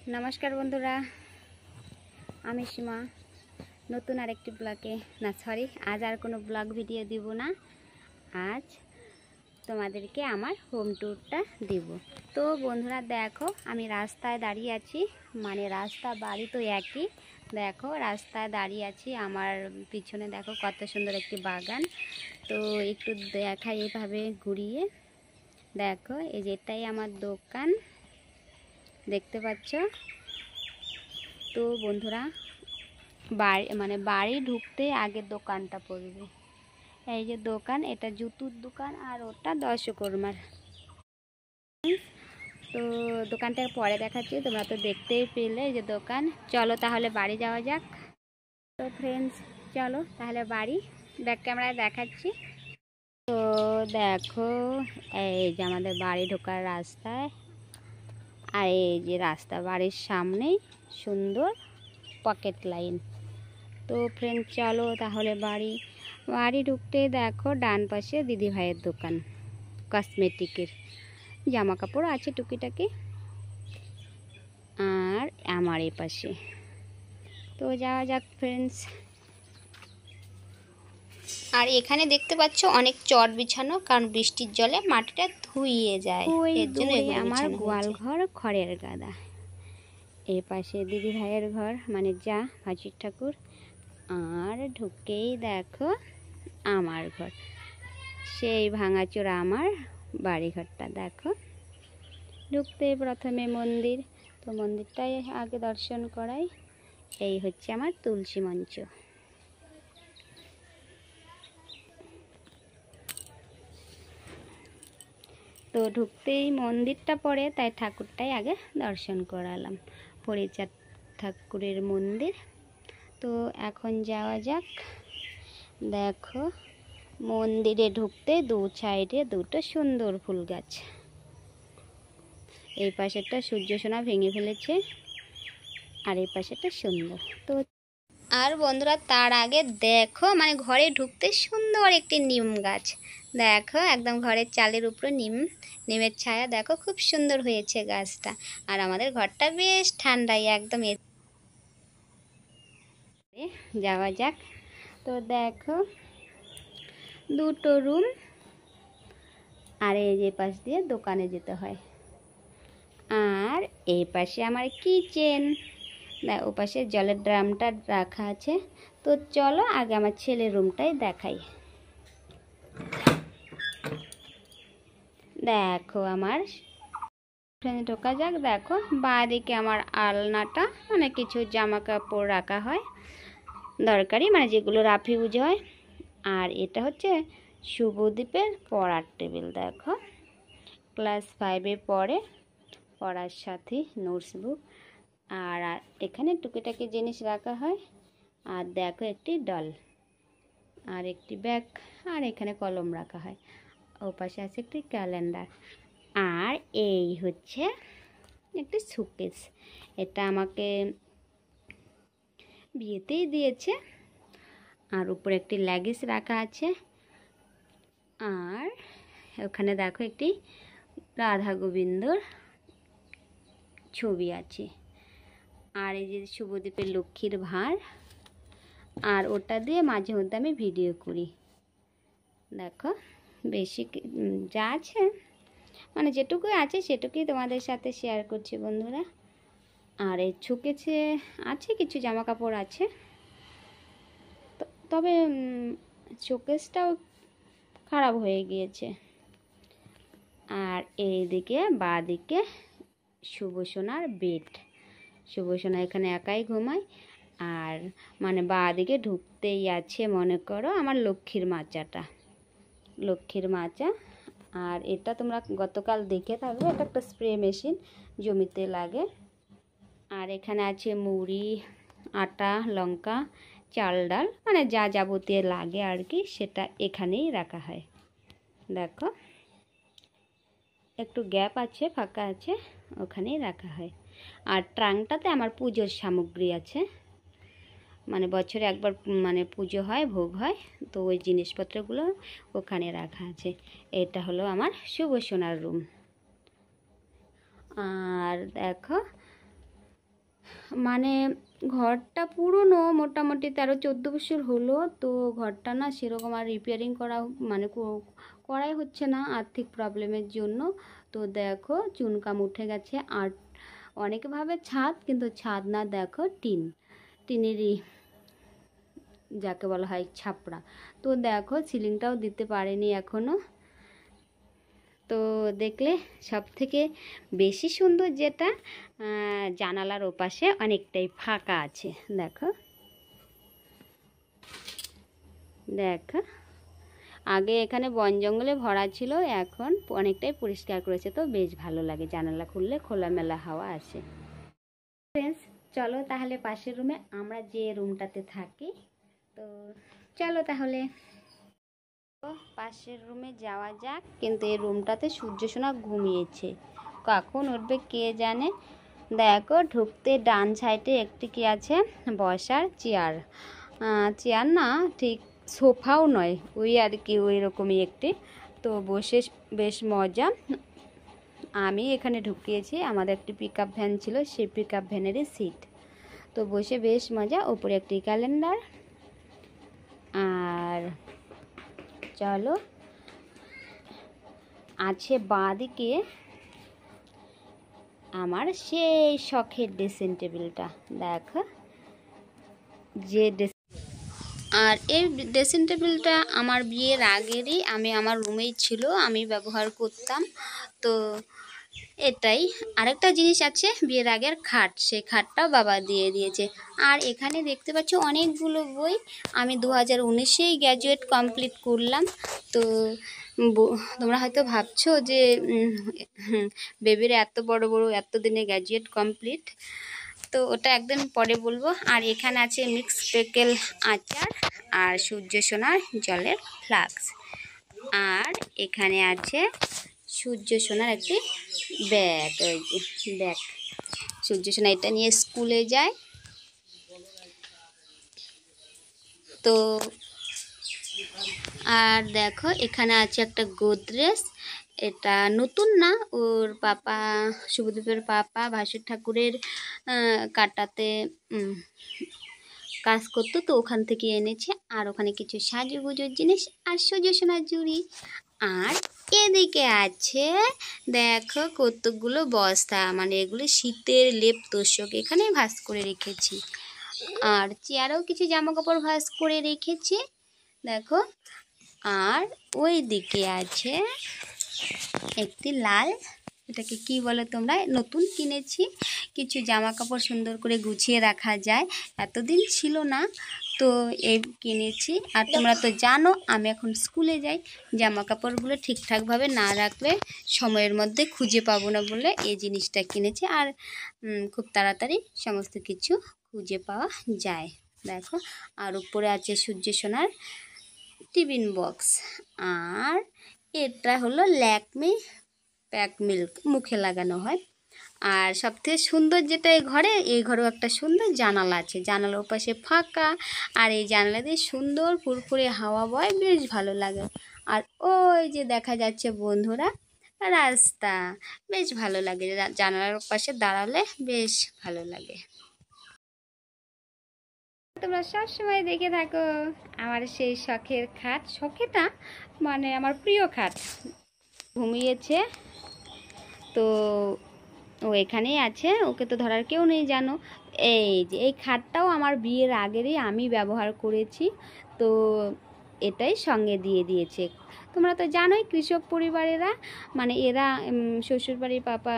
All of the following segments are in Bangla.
नमस्कार बंधुरा आमी सीमा नतून आरेकटी ब्लगे ना सरि आज आर कोनो ब्लग भिडियो দিব ना। आज তোমাদেরকে আমার হোম ট্যুরটা দিব। তো বন্ধুরা দেখো আমি রাস্তায় দাঁড়িয়ে আছি, মানে রাস্তা বাড়ি তো একই। দেখো রাস্তায় দাঁড়িয়ে আছি, আমার পিছনে দেখো কত সুন্দর একটি বাগান। তো একটু দেখাই এইভাবে ঘুরিয়ে। দেখো এই যেটাই আমার দোকান, দেখতে পাচ্ছ। তো বন্ধুরা বাড়ি ঢুকতে আগে দোকানটা পড়বে। এই যে দোকান, এটা জুতোর দোকান আর ওটা দশকর্মার। তো দোকানটা পরে দেখাচ্ছি, তোমরা তো দেখতেই পেলে। এই যে দোকান, চলো তাহলে বাড়ি যাওয়া যাক। তো ফ্রেন্ডস চলো তাহলে বাড়ি ব্যাক ক্যামেরায় দেখাচ্ছি। তো দেখো এই যে আমাদের বাড়ি ঢোকার রাস্তায়, আর এই যে রাস্তা বাড়ির সামনেই সুন্দর পকেট লাইন। তো ফ্রেন্ড চলো তাহলে বাড়ি ঢুকতে দেখো ডান পাশে দিদি ভাইয়ের দোকান, কসমেটিকের জামা কাপড় আছে টুকিটাকি। আর আমার এই পাশে তো যাওয়া যাক ফ্রেন্ডস। আর এখানে দেখতে পাচ্ছ অনেক চট বিছানো, কারণ বৃষ্টির জলে মাটিটা ধুইয়ে যায়, এর জন্য আমার গোয়াল ঘর খড়ের গাদা। এই পাশে দিদি ভাইয়ের ঘর, মানে যা ভাজির ঠাকুর। আর ঢুকেই দেখো আমার ঘর, সেই ভাঙাচোরা আমার বাড়িঘরটা। দেখো ঢুকতে প্রথমে মন্দির, তো মন্দিরটাই আগে দর্শন করাই। এই হচ্ছে আমার তুলসী মঞ্চ। তো ঢুকতেই মন্দিরটা পড়ে, তাই ঠাকুরটাই আগে দর্শন করালাম, পরিচার ঠাকুরের মন্দির। তো এখন যাওয়া যাক। দেখো মন্দিরে ঢুকতে দু সাইডে দুটো সুন্দর ফুল গাছ। এই পাশেরটা সূর্যসোনা ভেঙে ফেলেছে, আর এই পাশেরটা সুন্দর। তো আর বন্ধুরা তার আগে দেখো, মানে ঘরে ঢুকতে সুন্দর একটি নিম গাছ। দেখো একদম ঘরের চালের উপরে নিমের ছায়া, দেখো খুব সুন্দর হয়েছে গাছটা। আর আমাদের ঘরটা বেশ ঠান্ডাই একদম। যাওয়া যাক। তো দেখো দুটো রুম, আর এই যে পাশ দিয়ে দোকানে যেতে হয়। আর এই পাশে আমার কিচেন, ও পাশে জলের ড্রামটা রাখা আছে। তো চলো আগে আমার ছেলের রুমটাই দেখাই। দেখো আমার ঢোকা যাক। দেখো বাঁদিকে আমার আলনাটা, মানে কিছু জামা কাপড় রাখা হয় দরকারি, মানে যেগুলো রাফি ইউজ হয়। আর এটা হচ্ছে শুভদীপের পড়ার টেবিল। দেখো ক্লাস 5-এ পড়ে, পড়ার সাথে নোটস বুক। আর এখানে টুকিটাকি জিনিস রাখা হয়। আর দেখো একটি ডল, আর একটি ব্যাগ, আর এখানে কলম রাখা হয়। ও পাশে আছে একটি ক্যালেন্ডার। আর এই হচ্ছে একটি শোকেস, এটা আমাকে বিয়েতেই দিয়েছে। আর উপরে একটি লেগিংস রাখা আছে। আর ওখানে দেখো একটি রাধা গোবিন্দর ছবি আছে। আর এই যে শুভদীপের লক্ষ্মীর ভাঁড়, আর ওটা দিয়ে মাঝে মধ্যে আমি ভিডিও করি। দেখো বেশি যা আছে, মানে যেটুকু আছে সেটুকুই তোমাদের সাথে শেয়ার করছি বন্ধুরা। আর এই শোকেসে আছে কিছু জামা কাপড় আছে, তবে শোকেসটাও খারাপ হয়ে গিয়েছে। আর এইদিকে বাঁদিকে শুভসোনার বেড, শুভসোনা এখানে একাই ঘুমায়। আর মানে বাঁদিকে ঢুকতেই আছে মনে করো আমার লক্ষ্মীর মাচাটা, লক্ষ্মীর মাচা। আর এটা তোমরা গতকাল দেখে থাকবে, এটা একটা স্প্রে মেশিন, জমিতে লাগে। আর এখানে আছে মুড়ি, আটা, লঙ্কা, চাল, ডাল, মানে যা যাবতীয় লাগে আর কি, সেটা এখানেই রাখা হয়। দেখো একটু গ্যাপ আছে, ফাঁকা আছে, ওখানেই রাখা হয়। আর ট্রাঙ্কটাতে আমার পুজোর সামগ্রী আছে, মানে বছরে একবার মানে পুজো হয়, ভোগ হয়, তো ওই জিনিসপত্রগুলো ওখানে রাখা আছে। এটা হলো আমার শুভসোনার রুম। আর দেখো মানে ঘরটা পুরনো, মোটামুটি 13-14 বছর হলো। তো ঘরটা না সেরকম আর রিপেয়ারিং করা মানে করাই হচ্ছে না আর্থিক প্রবলেমের জন্য। তো দেখো চুনকাম উঠে গেছে। আর অনেকে ভাবে ছাদ, কিন্তু ছাদ না, দেখো টিনেরই যাকে বলা হয় ছাপড়া। তো দেখো সিলিংটাও দিতে পারেনি এখনো। তো দেখলে সব থেকে বেশি সুন্দর যেটা, জানালার ওপাশে অনেকটাই ফাঁকা আছে। দেখো দেখো আগে এখানে বন জঙ্গলে ভরা ছিল, এখন অনেকটাই পরিষ্কার করেছে। তো বেশ ভালো লাগে, জানালা খুললে খোলামেলা হাওয়া আসে। ফ্রেন্ডস, চলো তাহলে পাশের রুমে, আমরা যে রুমটাতে থাকি। তো চলো তাহলে পাশের রুমে যাওয়া যাক। কিন্তু এই রুমটাতে সূর্যসোনা ঘুমিয়েছে, কখন উঠবে কে জানে। দেখো ঢুকতে ডান সাইডে একটি কি আছে, বসার চেয়ার। চেয়ার না ঠিক, সোফাও নয়, ওই আর কি ওই রকমই একটি। তো বসে বেশ মজা। আমি এখানে ঢুকিয়েছি, আমাদের একটি পিক আপ ভ্যান ছিল, সেই পিক আপ ভ্যানেরই সিট। তো বসে বেশ মজা। ওপরে একটি ক্যালেন্ডার। আর চলো আছে বাঁদিকে আমার সেই শখের ড্রেসিং টেবিলটা। দেখো যে আর এই ড্রেসিং টেবিলটা আমার বিয়ের আগেরই, আমি আমার রুমেই ছিল, আমি ব্যবহার করতাম। তো এটাই। আরেকটা জিনিস আছে, বিয়ের আগের খাট, সেই খাটটাও বাবা দিয়ে দিয়েছে। আর এখানে দেখতে পাচ্ছ অনেকগুলো বই। আমি 2019-এই গ্র্যাজুয়েট কমপ্লিট করলাম। তো তোমরা হয়তো ভাবছো যে বেবির এত বড় এত দিনে গ্র্যাজুয়েট কমপ্লিট। তো ওটা একদিন পরে বলবো। আর এখানে আছে মিক্স পেকেল আচার আর সূর্যসোনার জলের ফ্লাক্স। আর এখানে আছে সূর্যসোনার একটি ব্যাগ, ওই যে ব্যাগ। সূর্যসোনা এটা নিয়ে স্কুলে যায়। তো আর দেখো এখানে আছে একটা গোদরেজ। এটা নতুন না, ওর পাপা, শুভদীপের পাপা ভাসুর ঠাকুরের কাটাতে কাজ করতো, তো ওখান থেকে এনেছে। আর ওখানে কিছু সাজুগুজোর জিনিস আর সূর্যসোনার জুড়ি। আর এদিকে আছে দেখো কতগুলো বস্তা, মানে এগুলো শীতের লেপ তোষক এখানে ভাঁজ করে রেখেছি। আর চেয়ারেও কিছু জামা কাপড় ভাঁজ করে রেখেছি দেখো। আর ওই দিকে আছে একটি লাল, এটাকে কি বলে তোমরা, নতুন কিনেছি। কিছু জামা কাপড় সুন্দর করে গুছিয়ে রাখা যায়, এতদিন ছিল না, তো এই কিনেছি। আর তোমরা তো জানো আমি এখন স্কুলে যাই, জামা কাপড়গুলো ঠিকঠাকভাবে না রাখলে সময়ের মধ্যে খুঁজে পাবো না বলে এই জিনিসটা কিনেছি। আর খুব তাড়াতাড়ি সমস্ত কিছু খুঁজে পাওয়া যায় দেখো। আর উপরে আছে সূর্যসোনার টিফিন বক্স। আর এটা হলো ল্যাকমি প্যাক মিল্ক, মুখে লাগানো হয়। আর সবথেকে সুন্দর যেটা এই ঘরেও একটা সুন্দর জানালা আছে, জানালার পাশে ফাঁকা। আর এই জানালা দিয়ে সুন্দর ফুরফুরে হাওয়া বয়, বেশ ভালো লাগে। আর ওই যে দেখা যাচ্ছে বন্ধুরা রাস্তা, বেশ ভালো লাগে, জানালার পাশে দাঁড়ালে বেশ ভালো লাগে। তোমরা সবসময় দেখে থাকো আমার সেই শখের খাট, শখেটা মানে আমার প্রিয় খাট। ঘুমিয়েছে, তো ও এখানেই আছে, ওকে তো ধরার কেউ নেই জানো। এই যে এই খাটটাও আমার বিয়ের আগেরই আমি ব্যবহার করেছি, তো এটাই সঙ্গে দিয়ে দিয়েছে। তোমরা তো জানোই কৃষক পরিবারেরা, মানে এরা শ্বশুর বাড়ি পাপা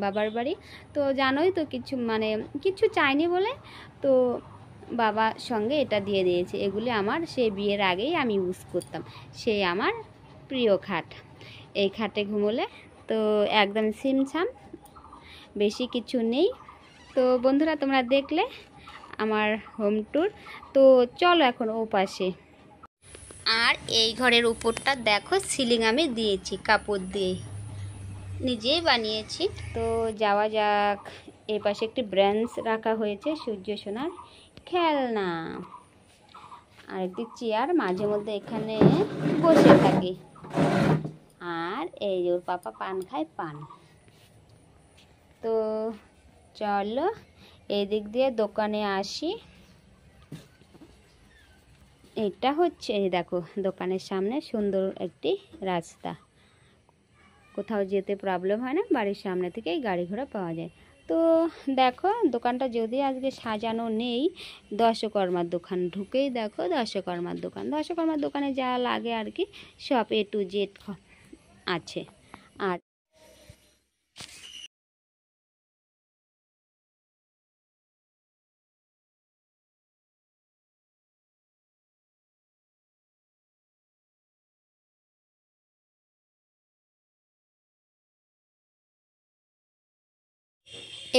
বাবার বাড়ি, তো জানোই তো কিছু মানে কিছু চাইনি বলে তো বাবা সঙ্গে এটা দিয়ে দিয়েছে। এগুলি আমার সেই বিয়ের আগেই আমি ইউজ করতাম, সেই আমার প্রিয় খাট। এই খাটে ঘুমোলে তো একদম ছিমছাম, বেশি কিছু নেই। তো বন্ধুরা তোমরা দেখলে আমার হোম ট্যুর, তো চলো এখন ও পাশে। আর এই ঘরের উপরটা দেখো সিলিং আমি দিয়েছি কাপড় দিয়ে, নিজেই বানিয়েছি। তো যাওয়া যাক। এই পাশে একটি ব্রেঞ্চ রাখা হয়েছে সূর্যসোনার খেলনা, আর একটি চেয়ার, মাঝে মধ্যে এখানে বসে থাকি। আর এই ওর পাপা পান খায়, পান। তো চলো এই দিক দিয়ে দোকানে আসি। এটা হচ্ছে এই দেখো দোকানের সামনে সুন্দর একটি রাস্তা, কোথাও যেতে প্রবলেম হয় না, বাড়ির সামনে থেকেই গাড়ি ঘোড়া পাওয়া যায়। তো দেখো দোকানটা যদি আজকে সাজানো নেই, দশকর্মার দোকান ঢুকেই দেখো দশকর্মার দোকান, দশকর্মার দোকানে যা লাগে আর কি সব A to Z আছে। আর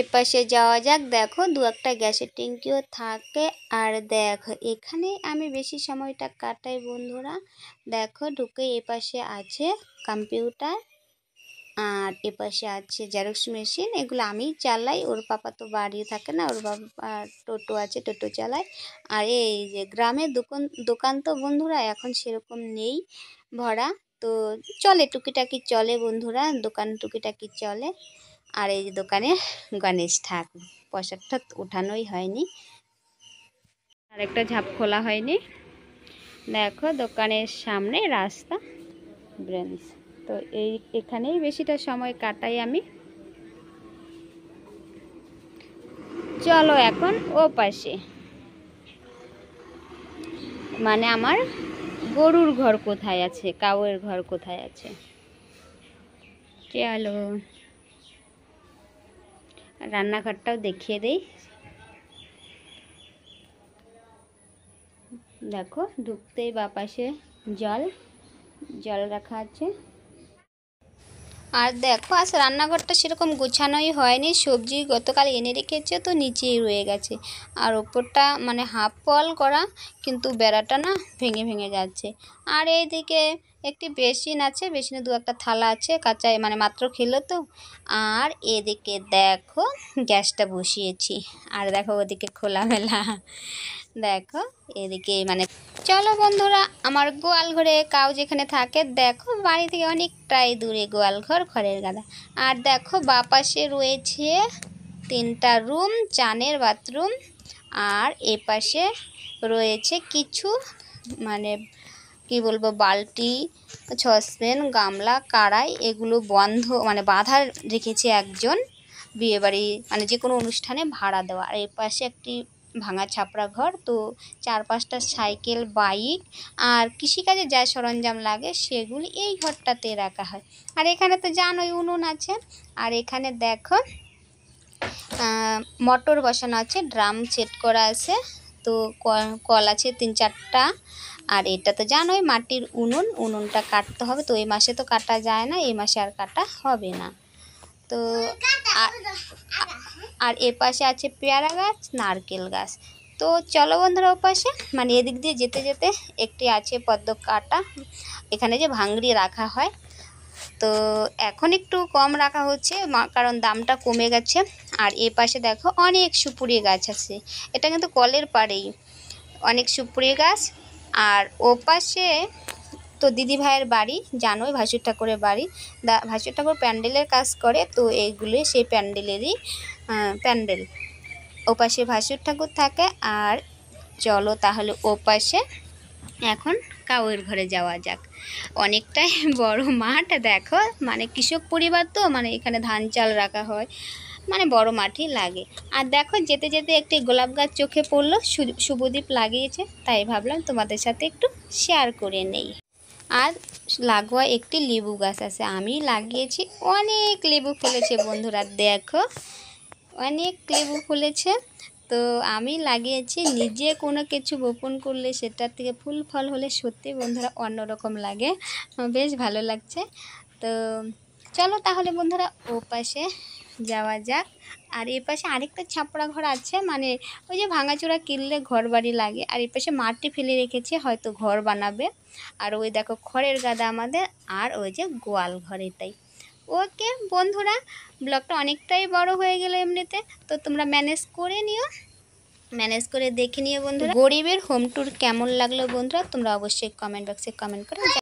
এপাশে যাওয়া যাক। দেখো দু একটা গ্যাসের ট্যাঙ্কিও থাকে। আর দেখো এখানে আমি বেশি সময়টা কাটাই বন্ধুরা। দেখো ঢুকে এপাশে আছে কম্পিউটার, আর এপাশে আছে জেরক্স মেশিন। এগুলো আমি চালাই, ওর পাপা তো বাড়ি থাকে না, ওর বাবা টোটো আছে, টোটো চালায়। আর এই যে গ্রামের দোকান তো বন্ধুরা এখন সেরকম নেই ভরা, তো চলে টুকিটাকি চলে বন্ধুরা, দোকান টুকিটাকি চলে। আর এই যে দোকানে গণেশ ঠাকুর, পয়সাটা উঠানোই হয়নি, আর একটা ঝাপ খোলা হয়নি। দেখো দোকানের সামনে রাস্তা ব্রেঞ্চ, তো এখানেই বেশিটা সময় কাটাই আমি। চলো এখন ও পাশে, মানে আমার গরুর ঘর কোথায় আছে, কাউয়ের ঘর কোথায় আছে, চলো রান্নাঘরটাও দেখিয়ে দেই। দেখো ঢুকতেই বা পাশে জল রাখা আছে। আর দেখো আজ রান্নাঘরটা সেরকম গোছানোই হয়নি, সবজি গতকাল এনে রেখেছে তো নিচেই রয়ে গেছে। আর ওপরটা মানে হাফ ওয়াল করা, কিন্তু বেড়াটা না ভেঙে ভেঙে যাচ্ছে। আর এইদিকে একটি বেসিন আছে, বেসিনে দু একটা থালা আছে, কাঁচায় মানে মাত্র খেলো তো। আর এদিকে দেখো গ্যাসটা বসিয়েছি, আর দেখো ওদিকে খোলামেলা। দেখো এদিকে মানে চলো বন্ধুরা আমার গোয়াল ঘরে কাউ যেখানে থাকে, দেখো বাড়ি থেকে অনেকটাই দূরে গোয়াল ঘর, খড়ের গাদা। আর দেখো বাপাশে রয়েছে 3টা রুম, চানের বাথরুম। আর এপাশে রয়েছে কিছু মানে কি বলবো বালতি, সসপ্যান, গামলা, কড়াই, এগুলো বন্ধ মানে বাঁধা রেখেছে একজন, বিয়েবাড়ি মানে যে কোনো অনুষ্ঠানে ভাড়া দেওয়া। আর এপাশে একটি ভাঙা ছাপড়া ঘর, তো 4-5টা সাইকেল, বাইক আর কৃষিকাজে যা সরঞ্জাম লাগে সেগুলি এই ঘরটাতে রাখা হয়। আর এখানে তো জানোই উনুন আছে। আর এখানে দেখো মোটর বসানো আছে, ড্রাম সেট করা আছে, তো কল আছে 3-4টা। আর এটা তো জানোই মাটির উনুনটা কাটতে হবে, তো এই মাসে তো কাটা যায় না, এই মাসে আর কাটা হবে না। তো আর এপাশে আছে পেয়ারা গাছ, নারকেল গাছ। তো চলো বন্ধুরা ওপাশে মানে এদিক দিয়ে যেতে যেতে একটি আছে পদ্ম কাটা, এখানে যে ভাঙড়ি রাখা হয়, তো এখন একটু কম রাখা হচ্ছে কারণ দামটা কমে গেছে। আর এ পাশে দেখো অনেক সুপুরি গাছ আছে, এটা কিন্তু কলের পাড়েই অনেক সুপুরি গাছ। আর ও পাশে তো দিদি ভাইয়ের বাড়ি, জানোই ভাসুর ঠাকুরের বাড়ি, ভাসুর ঠাকুর প্যান্ডেলের কাজ করে, তো এইগুলি সেই প্যান্ডেলেরই প্যান্ডেল। ও পাশে ভাসুর ঠাকুর থাকে। আর চলো তাহলে ও পাশে এখন কাউয়ের ঘরে যাওয়া যাক। অনেকটাই বড় মাঠ, দেখো মানে কৃষক পরিবার তো, মানে এখানে ধান চাল রাখা হয়, মানে বড় মাঠই লাগে। আর দেখো যেতে যেতে একটি গোলাপ গাছ চোখে পড়লো, শুভদীপ লাগিয়েছে, তাই ভাবলাম তোমাদের সাথে একটু শেয়ার করে নেই। আর লাগোয়া একটি লেবু গাছ আছে, আমি লাগিয়েছি, অনেক লেবু ফলেছে বন্ধুরা, দেখো অনেক লেবু ফলেছে। তো আমি লাগিয়েছি, নিজে কোনো কিছু বপন করলে সেটার থেকে ফুল ফল হলে সত্যি বন্ধুরা অন্যরকম লাগে, বেশ ভালো লাগছে। তো চলো তাহলে বন্ধুরা ও পাশে যাওয়া যাক। আর এ পাশে আরেকটা ছাপড়া ঘর আছে, মানে ওই যে ভাঙাচোরা কিনলে ঘর বাড়ি লাগে। আর এই পাশে মাটি ফেলে রেখেছে, হয়তো ঘর বানাবে। আর ওই দেখো খড়ের গাদা আমাদের, আর ওই যে গোয়াল ঘর এটাই। ওকে বন্ধুরা ব্লগটা অনেকটাই বড় হয়ে গেল এমনিতে, তো তোমরা ম্যানেজ করে নিও, ম্যানেজ করে দেখে নিও বন্ধুরা। গরিবের হোম ট্যুর কেমন লাগলো বন্ধুরা তোমরা অবশ্যই কমেন্ট বক্সে কমেন্ট করে